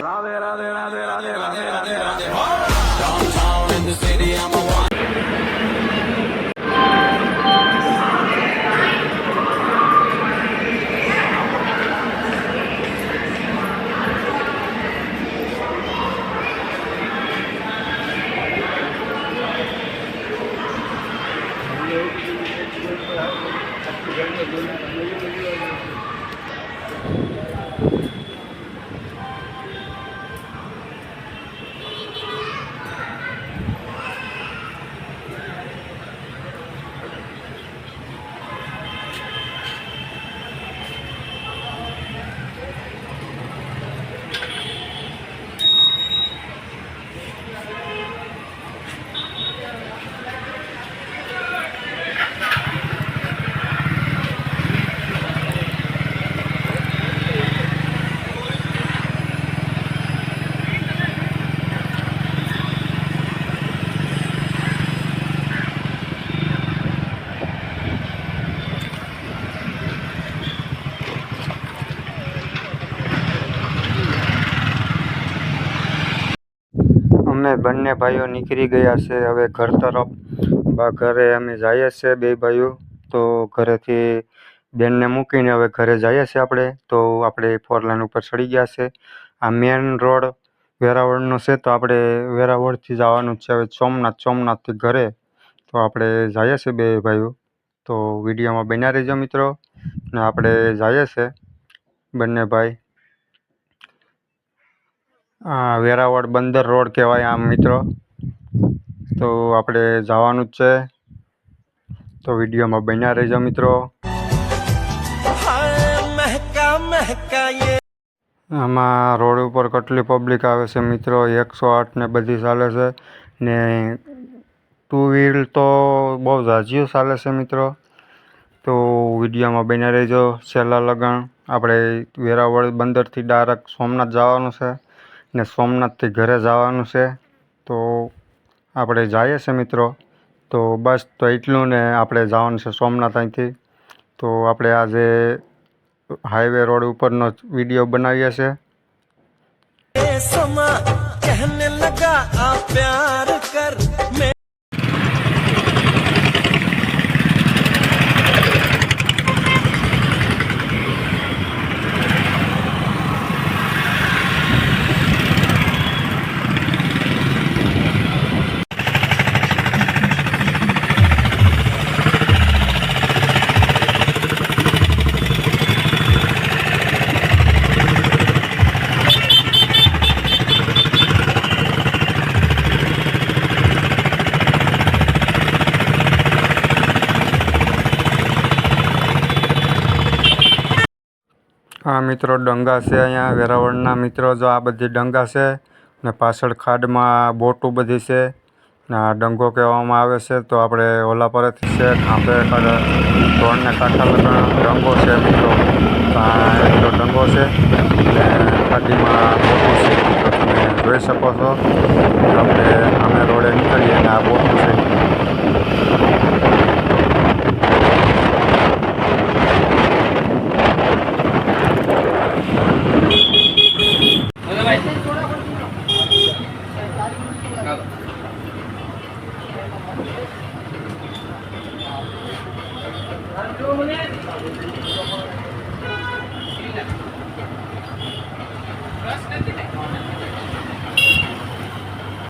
Radhe Radhe Radhe Radhe Radhe Radhe Radhe Downtown in the city, I'm a one. અમે બંને ભાઈઓ નીકળી ગયા છે હવે ઘર તરફ. ઘરે અમે જઈએ છીએ બે ભાઈઓ. તો ઘરેથી બેનને મૂકીને હવે ઘરે જઈએ છીએ આપણે. તો આપણે 4 લાઈન ઉપર ચડી ગયા છે. આ મેન રોડ વેરાવળનો છે. તો આપણે વેરાવળથી જવાનું છે હવે સોમનાથથી ઘરે. તો આપણે જઈએ છીએ બે ભાઈઓ. તો વિડીયોમાં બન્યા રહેજો મિત્રો. ને આપણે જઈએ છીએ બંને ભાઈ. વેરાવળ બંદર રોડ કહેવાય આમ મિત્રો. તો આપણે જવાનું જ છે. તો વિડીયોમાં બન્યા રહેજો મિત્રો. આમાં રોડ ઉપર કેટલી પબ્લિક આવે છે મિત્રો. 108 ને બધી ચાલે છે. ને 2 વ્હીલ તો બહુ ઝાઝીઓ ચાલે છે મિત્રો. તો વિડીયોમાં બન્યા રહેજો છેલ્લા લગન. આપણે વેરાવળ બંદરથી ડાયરેક્ટ સોમનાથ જવાનું છે. ને સોમનાથથી ઘરે જવાનું છે. તો આપણે જઈએ છીએ મિત્રો. તો બસ તો એટલું ને આપણે જવાનું છે સોમનાથ અહીંથી. તો આપણે આજે હાઈવે રોડ ઉપરનો વિડીયો બનાવીએ છીએ. આ મિત્રો ડંગા છે અહીંયા વેરાવળના મિત્રો. જો આ બધી ડંગા છે ને પાછળ ખાડમાં બોટો બધી છે ને આ ડંગો કહેવામાં આવે છે. તો આપણે ઓલા પરથી છે ખાંભે ધોળને કાંઠા લગણ ડંગો છે મિત્રો. આ એટલો ડંગો છે ને ખાડીમાં બોટો છે. તો તમે જોઈ શકો છો. આપણે અમે રોડે નીકળીએ ને આ બોટો છે.